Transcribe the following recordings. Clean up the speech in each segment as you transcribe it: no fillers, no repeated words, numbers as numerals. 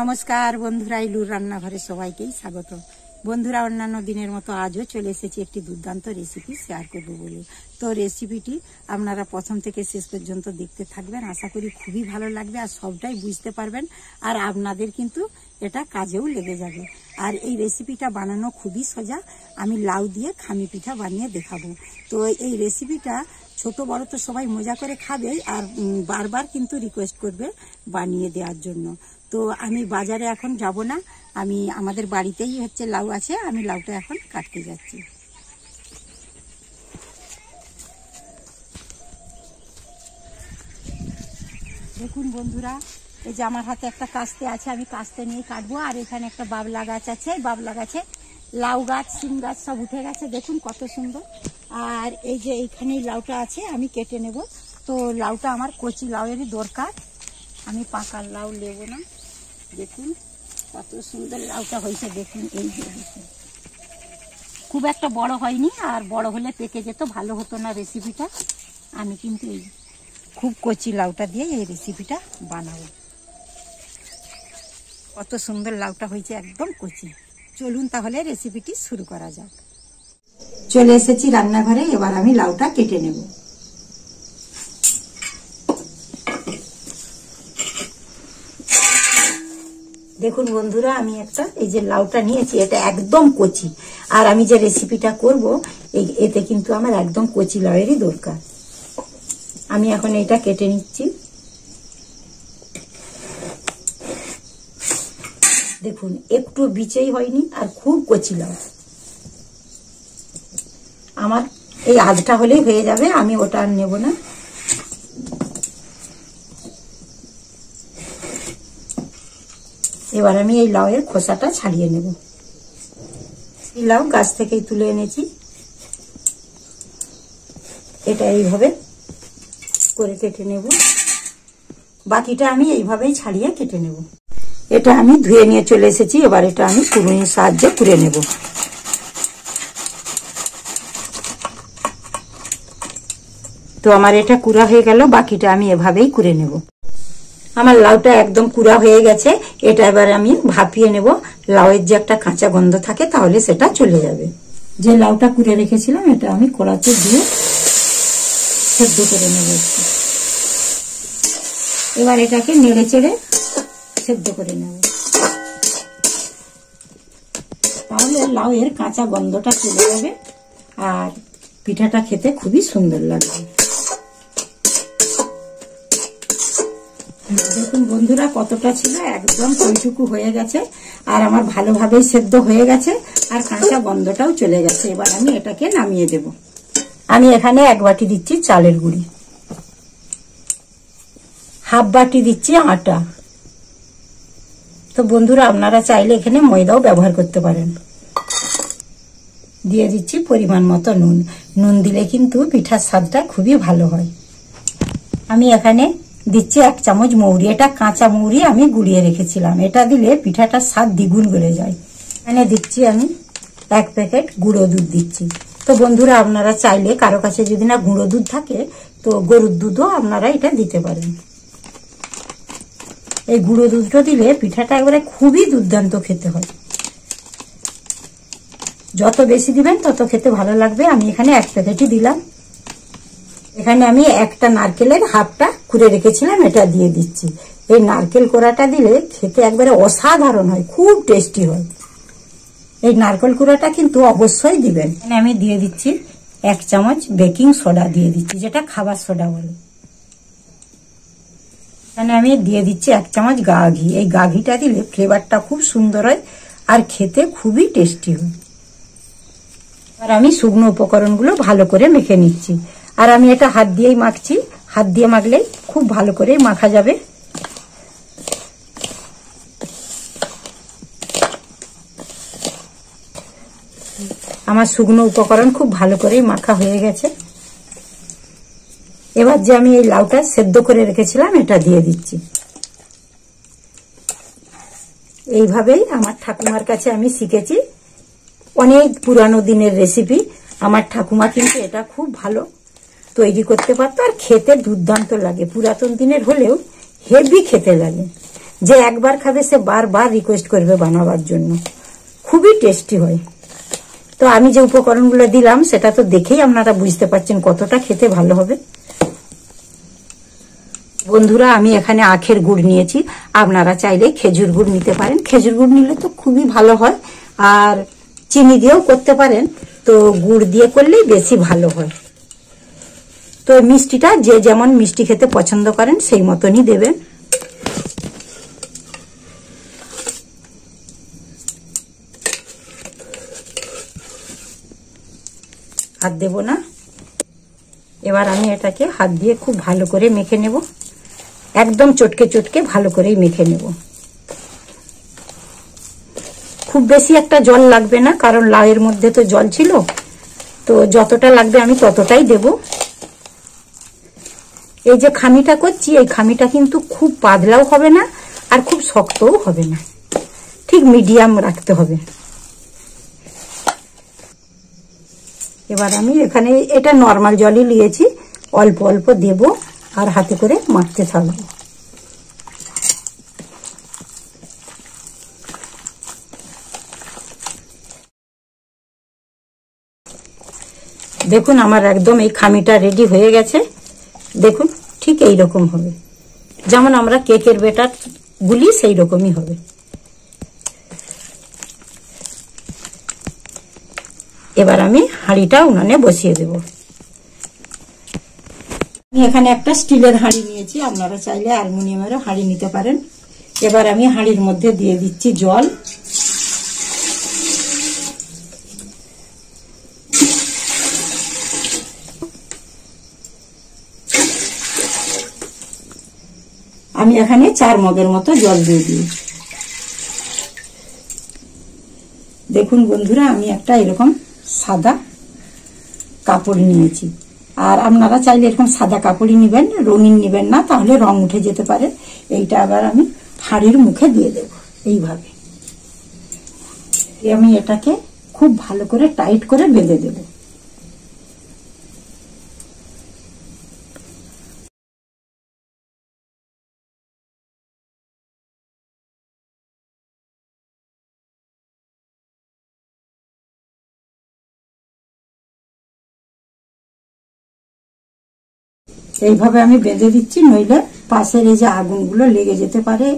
নমস্কার বন্ধুরা, ইলুর রান্নাঘরে সবাইকেই স্বাগত। বন্ধুরা, অন্যান্য দিনের মতো আজও চলে এসেছি একটি দুর্দান্ত রেসিপি শেয়ার করব বলে। তো রেসিপিটি আপনারা প্রথম থেকে শেষ পর্যন্ত দেখতে থাকবেন, আশা করি খুবই ভালো লাগবে আর সবটাই বুঝতে পারবেন, আর আপনাদের কিন্তু এটা কাজেও লেগে যাবে। আর এই রেসিপিটা বানানো খুবই সোজা। আমি লাউ দিয়ে খামি পিঠা বানিয়ে দেখাবো। তো এই রেসিপিটা ছোট বড় তো সবাই মজা করে খাবে, আর বারবার কিন্তু রিকোয়েস্ট করবে বানিয়ে দেওয়ার জন্য। তো আমি বাজারে এখন যাব না, আমি আমাদের বাড়িতেই লাউ আছে, আমি লাউটা এখন কাটতে যাচ্ছি। দেখুন বন্ধুরা, এই যে আমার হাতে একটা কাস্তে আছে, আমি কাস্তে নিয়ে কাটবো। আর এখানে একটা বাবলা গাছ আছে, বাবলা গাছে লাউ গাছ, সিম গাছ সব উঠে গেছে, দেখুন কত সুন্দর। আর এই যে এইখানে লাউটা আছে, আমি কেটে নেব। তো লাউটা আমার কচি লাউয়েরই দরকার, আমি পাকার লাউ নেব না। দেখুন কত সুন্দর লাউটা হয়েছে, দেখুন এই যে খুব একটা বড় হয়নি, আর বড় হলে পেকে যেত, ভালো হতো না রেসিপিটা। আমি কিন্তু এই খুব কচি লাউটা দিয়ে এই রেসিপিটা বানাবো। কত সুন্দর লাউটা হয়েছে, একদম কচি। চলুন তাহলে রেসিপিটি শুরু করা যাক। চলে এসেছি রান্নাঘরে, এবার আমি লাউটা কেটে নেব। দেখুন বন্ধুরা, আমি এই যে লাউটা নিয়েছি, এটা একদম কচি। আর আমি যে রেসিপিটা করব এতে কিন্তু আমার একদম কচি লাউয়েরই দরকার। আমি এখন এটা কেটে নিচ্ছি। দেখুন একটু বিচেই হয়নি, আর খুব কচি লাউ। আমার এই আধটা হলেই হয়ে যাবে, আমি ওটা আর নেব না। এবার আমি এই লাউয়ের খোসাটা ছাড়িয়ে নেব। এই লাউ গাছ থেকেই তুলে এনেছি, এটা এইভাবে করে কেটে নেব। বাকিটা আমি এইভাবেই ছাড়িয়ে কেটে নেব। এটা আমি ধুয়ে নিয়ে চলে এসেছি, এবার এটা আমি কুড়ুনির সাহায্যে কুড়ে নেব। তো আমার এটা কুড়া হয়ে গেল, বাকিটা আমি এভাবেই কুড়ে নেব। আমার লাউটা একদম কুড়া হয়ে গেছে, এটা এবার আমি ভাপিয়ে নেব। লাউয়ের যে একটা কাঁচা গন্ধ থাকে, তাহলে সেটা চলে যাবে। যে লাউটা কুড়ে রেখেছিলাম, এটা আমি কড়াতে দিয়ে সেদ্ধ করে নেব। এবার এটাকে নেড়ে চেড়ে সেদ্ধ করে নেব, তাহলে লাউয়ের কাঁচা গন্ধটা চলে যাবে, আর পিঠাটা খেতে খুবই সুন্দর লাগবে। দেখুন বন্ধুরা, কতটা ছিল, একদম ওইটুকু হয়ে গেছে, আর আমার ভালোভাবেই সেদ্ধ হয়ে গেছে, আর কাঁচা গন্ধটাও চলে গেছে। এবার আমি এটাকে নামিয়ে দেব। আমি এখানে 1 বাটি দিচ্ছি চালের গুঁড়ি, হাফ বাটি দিচ্ছি আটা। তো বন্ধুরা, আপনারা চাইলে এখানে ময়দাও ব্যবহার করতে পারেন। দিয়ে দিচ্ছি পরিমাণ মতো নুন। নুন দিলে কিন্তু পিঠার স্বাদটা খুবই ভালো হয়। আমি এখানে দিচ্ছি 1 চামচ মৌরি, এটা কাঁচা মৌরি আমি গুঁড়িয়ে রেখেছিলাম, এটা দিলে পিঠাটার স্বাদ দ্বিগুণ বেড়ে যায়। এখানে দিচ্ছি আমি 1 প্যাকেট গুঁড়ো দুধ দিচ্ছি। তো বন্ধুরা, আপনারা চাইলে কারো কাছে যদি না গুঁড়ো দুধ থাকে, তো গরুর দুধও আপনারা এটা দিতে পারেন। এই গুঁড়ো দুধটা দিলে পিঠাটা একবারে খুবই দুর্দান্ত খেতে হয়। যত বেশি দিবেন তত খেতে ভালো লাগবে। আমি এখানে 1 প্যাকেটই দিলাম। এখানে আমি একটা নারকেলের হাফটা কুড়ে রেখেছিলাম, এটা দিয়ে দিচ্ছি। এই নারকেল কোড়াটা দিলে খেতে একবারে অসাধারণ হয়, খুব টেস্টি হয়। এই নারকেল কোড়াটা কিন্তু অবশ্যই দিবেন। এখানে আমি দিয়ে দিচ্ছি 1 চামচ বেকিং সোডা দিয়ে দিচ্ছি, যেটা খাবার সোডা বলে। এখানে আমি দিয়ে দিচ্ছি 1 চামচ গা ঘি। এই গা ঘিটা দিলে ফ্লেভারটা খুব সুন্দর হয়, আর খেতে খুবই টেস্টি হয়। আর আমি শুকনো উপকরণগুলো ভালো করে মেখে নিচ্ছি, আর আমি এটা হাত দিয়েই মাখছি। হাত দিয়ে মাখলে খুব ভালো করে মাখা যাবে। আমার শুকনো উপকরণ খুব ভালো করেই মাখা হয়ে গেছে। এবার যে আমি এই লাউটা সেদ্ধ করে রেখেছিলাম, এটা দিয়ে দিচ্ছি। এইভাবেই আমার ঠাকুমার কাছে আমি শিখেছি, অনেক পুরানো দিনের রেসিপি। আমার ঠাকুমা কিন্তু এটা খুব ভালো তৈরি করতে পারতো, আর খেতে দুর্দান্ত লাগে। পুরাতন দিনের হলেও হেভি খেতে লাগে। যে একবার খাবে সে বারবার রিকোয়েস্ট করবে বানাবার জন্য। খুবই টেস্টি হয়। তো আমি যে উপকরণগুলো দিলাম সেটা তো দেখেই আপনারা বুঝতে পারছেন কতটা খেতে ভালো হবে। বন্ধুরা, আমি এখানে আখের গুড় নিয়েছি, আপনারা চাইলে খেজুর গুড় নিতে পারেন। খেজুর গুড় নিলে তো খুবই ভালো হয়, আর চিনি দিয়েও করতে পারেন, তো গুড় দিয়ে করলেই বেশি ভালো হয়। তো মিষ্টিটা যে যেমন মিষ্টি খেতে পছন্দ করেন সেই মতনই দেবেন। আর দেব না। এবার আমি এটাকে হাত দিয়ে খুব ভালো করে মেখে নেব, একদম চটকে চটকে ভালো করেই মেখে নেব। খুব বেশি একটা জল লাগবে না, কারণ লাউয়ের মধ্যে তো জল ছিল, তো যতটা লাগবে আমি ততটাই দেব। এই যে খামিটা করছি, এই খামিটা কিন্তু খুব পাতলাও হবে না আর খুব শক্তও হবে না, ঠিক মিডিয়াম রাখতে হবে। এবার আমি এখানে এটা নর্মাল জলই নিয়েছি, অল্প অল্প দেব আর হাতে করে মাখতে থাকবো। দেখুন আমার একদম এই খামিটা রেডি হয়ে গেছে। দেখুন ঠিক এই রকম হবে, যেমন আমরা কেকের ব্যাটার গুলি সেই রকমই হবে। এবার আমি হাঁড়িটা উনানে বসিয়ে দেব। আমি এখানে একটা স্টিলের হাঁড়ি নিয়েছি, আপনারা চাইলে অ্যালুমিনিয়ামেরও হাঁড়ি নিতে পারেন। এবার আমি হাঁড়ির মধ্যে দিয়ে দিচ্ছি জল। আমি এখানে 4 মগের মতো জল দিয়ে দিই। দেখুন বন্ধুরা, আমি একটা এরকম সাদা কাপড় নিয়েছি, আর আপনারা চাইলে এরকম সাদা কাপড়ই নেবেন, রঙিন নেবেন না, তাহলে রং উঠে যেতে পারে। এইটা আবার আমি হাঁড়ির মুখে দিয়ে দেব এইভাবে। আমি এটাকে খুব ভালো করে টাইট করে বেঁধে দেব। এইভাবে আমি বেঁধে দিচ্ছি, নইলে পাশের এই যে আগুনগুলো লেগে যেতে পারে,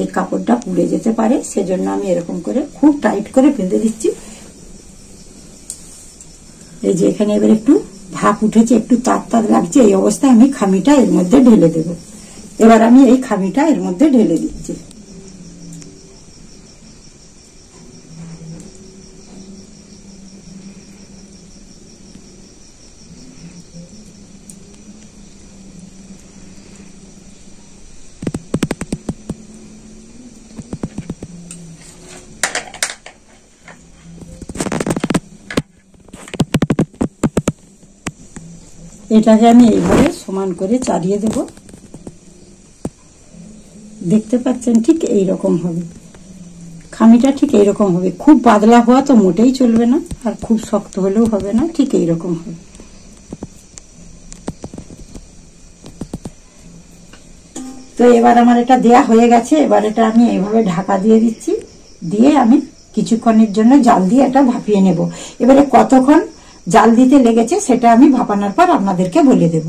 এই কাপড়টা পুড়ে যেতে পারে, সেজন্য আমি এরকম করে খুব টাইট করে বেঁধে দিচ্ছি। এই যে এখানে এবার একটু ভাপ উঠেছে, একটু তার তার লাগছে, এই অবস্থায় আমি খামিটা এর মধ্যে ঢেলে দেব। এবার আমি এই খামিটা এর মধ্যে ঢেলে দিচ্ছি। এটাকে আমি এইভাবে সমান করে চালিয়ে দেব। দেখতে পাচ্ছেন ঠিক এইরকম হবে খামিটা, ঠিক এইরকম হবে। খুব পাতলা হওয়া তো মোটেই চলবে না, আর খুব শক্ত হলেও হবে না, ঠিক এইরকম হবে। তো এবার আমার এটা দেয়া হয়ে গেছে। এবার এটা আমি এইভাবে ঢাকা দিয়ে দিচ্ছি, দিয়ে আমি কিছুক্ষণের জন্য জাল দিয়ে এটা ভাপিয়ে নেব। এবারে কতক্ষণ জাল দিতে লেগেছে সেটা আমি ভাপানোর পর আপনাদেরকে বলে দেব।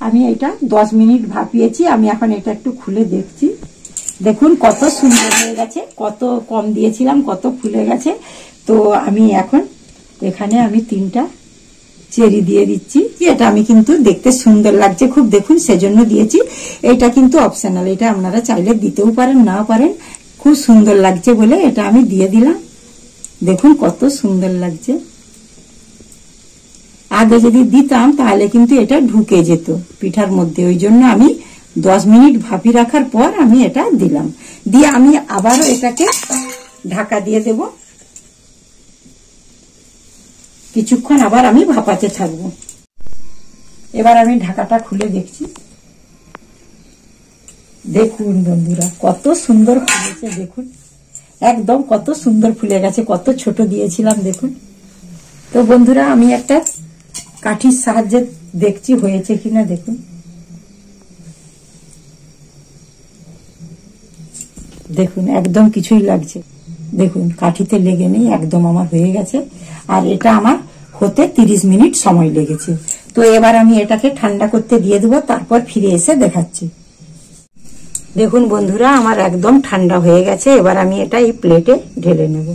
আমি এটা 10 মিনিট ভাপিয়েছি। আমি এখন এটা একটু খুলে দেখছি। দেখুন কত সুন্দর হয়ে গেছে, কত কম দিয়েছিলাম, কত ফুলে গেছে। তো আমি এখন এখানে আমি 3টা চেরি দিয়ে দিচ্ছি। এটা আমি কিন্তু দেখতে সুন্দর লাগছে খুব, দেখুন সেজন্য দিয়েছি। এটা কিন্তু অপশনাল, এটা আপনারা চাইলে দিতেও পারেন, না পারেন। খুব সুন্দর লাগছে বলে এটা আমি দিয়ে দিলাম। দেখুন কত সুন্দর লাগছে। আগে যদি দিতাম তাহলে কিন্তু এটা ঢুকে যেত পিঠার মধ্যে, ওই জন্য আমি 10 মিনিট ভাপি রাখার পর আমি এটা দিলাম। দিয়ে আমি আবারও এটাকে ঢাকা দিয়ে দেব। কিছুক্ষণ আবার আমি ভাপাতে থাকবো। এবার আমি ঢাকাটা খুলে দেখছি। দেখুন বন্ধুরা কত সুন্দর ফুলেছে, দেখুন একদম কত সুন্দর ফুলে গেছে, কত ছোট দিয়েছিলাম দেখুন। তো বন্ধুরা আমি একটা কাঠির সাহায্যে দেখছি হয়েছে কিনা। দেখুন দেখুন একদম কিছুই লাগছে, দেখুন কাঠিতে লেগে নেই, একদম আমার হয়ে গেছে। আর এটা আমার হতে 30 মিনিট সময় লেগেছে। তো এবার আমি এটাকে ঠান্ডা করতে দিয়ে দেবো, তারপর ফিরে এসে দেখাচ্ছি। দেখুন বন্ধুরা, আমার একদম ঠান্ডা হয়ে গেছে। এবার আমি এটা এই প্লেটে ঢেলে নেব।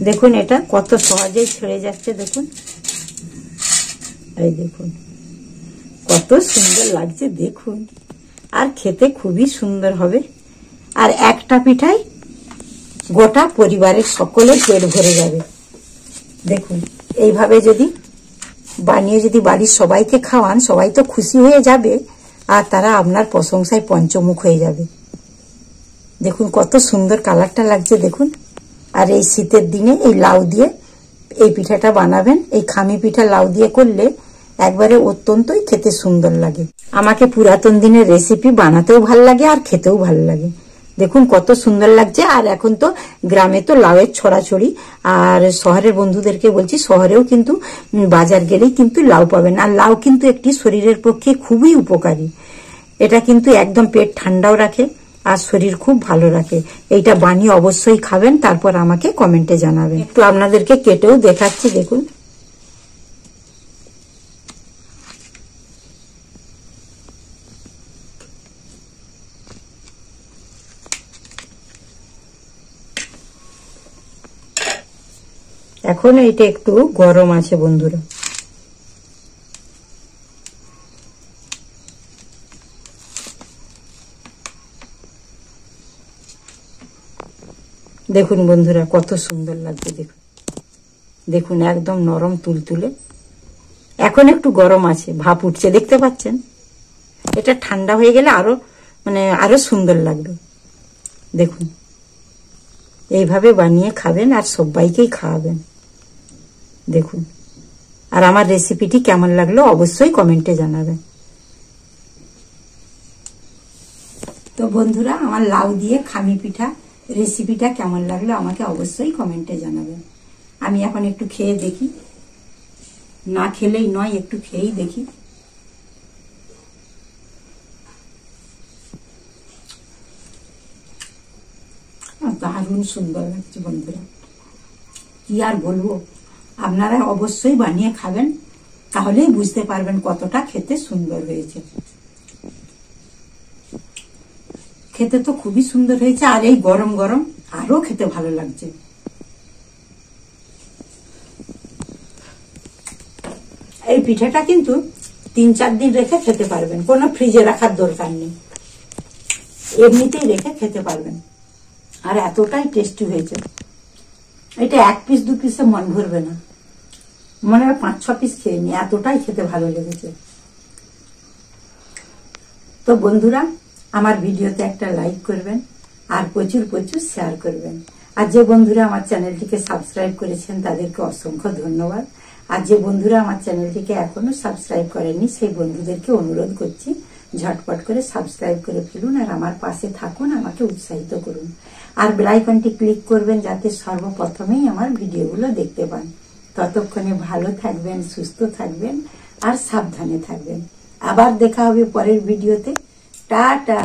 দেখুন এটা কত সহজেই ছেড়ে যাচ্ছে, দেখুন এই দেখুন কত সুন্দর লাগছে দেখুন। আর খেতে খুবই সুন্দর হবে। আর একটা পিঠাই গোটা পরিবারের সকলের পেট ভরে যাবে। দেখুন এইভাবে যদি বানিয়ে যদি বাড়ির সবাইকে খাওয়ান, সবাই তো খুশি হয়ে যাবে আর তারা আপনার প্রশংসায় পঞ্চমুখ হয়ে যাবে। দেখুন কত সুন্দর কালারটা লাগছে দেখুন। আর এই শীতের দিনে এই লাউ দিয়ে এই পিঠাটা বানাবেন। এই খামি পিঠা লাউ দিয়ে করলে একবারে অত্যন্তই খেতে সুন্দর লাগে। আমাকে পুরাতন দিনের রেসিপি বানাতেও ভাল লাগে আর খেতেও ভাল লাগে। দেখুন কত সুন্দর লাগছে। আর এখন তো গ্রামে তো লাউয়ের ছড়াছড়ি। আর শহরের বন্ধুদেরকে বলছি, শহরেও কিন্তু বাজার গেলেই কিন্তু লাউ পাবেন। আর লাউ কিন্তু একটি শরীরের পক্ষে খুবই উপকারী। এটা কিন্তু একদম পেট ঠান্ডাও রাখে আর শরীর খুব ভালো রাখে। এইটা বানিয়ে অবশ্যই খাবেন, তারপর আমাকে কমেন্টে জানাবেন। একটু আপনাদেরকে কেটেও দেখাচ্ছি দেখুন। এখন এইটা একটু গরম আছে বন্ধুরা। দেখুন বন্ধুরা কত সুন্দর লাগছে দেখুন। দেখুন একদম নরম তুলতুলে। এখন একটু গরম আছে, ভাপ উঠছে দেখতে পাচ্ছেন। এটা ঠান্ডা হয়ে গেলে আরো সুন্দর লাগবে। দেখুন এইভাবে বানিয়ে খাবেন আর সবাইকেই খাওয়াবেন। দেখুন আর আমার রেসিপিটি কেমন লাগলো অবশ্যই কমেন্টে জানাবেন। তো বন্ধুরা, আমার লাউ দিয়ে খামি পিঠা রেসিপিটা কেমন লাগলো আমাকে অবশ্যই কমেন্টে জানাবেন। আমি এখন একটু খেয়ে দেখি, না খেলেই নয়, একটু খেয়েই দেখি। দারুণ সুন্দর লাগছে বন্ধুরা, কি আর বলবো। আপনারা অবশ্যই বানিয়ে খাবেন, তাহলেই বুঝতে পারবেন কতটা খেতে সুন্দর হয়েছে। খেতে তো খুবই সুন্দর হয়েছে, আর এই গরম গরম আরো খেতে ভালো লাগছে। এই পিঠাটা কিন্তু 3-4 দিন রেখে খেতে পারবেন, কোনো ফ্রিজে রাখার দরকার নেই, এমনিতেই রেখে খেতে পারবেন। আর এতটাই টেস্টি হয়েছে। এটা 1 পিস 2 পিসে মন ভরবে না, মনে হয় 5-6 পিস খেয়ে নি, এতটাই খেতে ভালো লেগেছে। তো বন্ধুরা, আমার ভিডিওতে একটা লাইক করবেন আর প্রচুর প্রচুর শেয়ার করবেন। আর যে বন্ধুরা আমার চ্যানেলটিকে সাবস্ক্রাইব করেছেন তাদেরকে অসংখ্য ধন্যবাদ। আর যে বন্ধুরা আমার চ্যানেলটিকে এখনো সাবস্ক্রাইব করেননি সেই বন্ধুদেরকে অনুরোধ করছি, ঝটপট করে সাবস্ক্রাইব করে ফেলুন আর আমার পাশে থাকুন, আমাকে উৎসাহিত করুন। আর বেল আইকনটি ক্লিক করবেন যাতে সর্বপ্রথমেই আমার ভিডিওগুলো দেখতে পান। ততক্ষণে ভালো থাকবেন, সুস্থ থাকবেন আর সাবধানে থাকবেন। আবার দেখা হবে পরের ভিডিওতে। টাটা।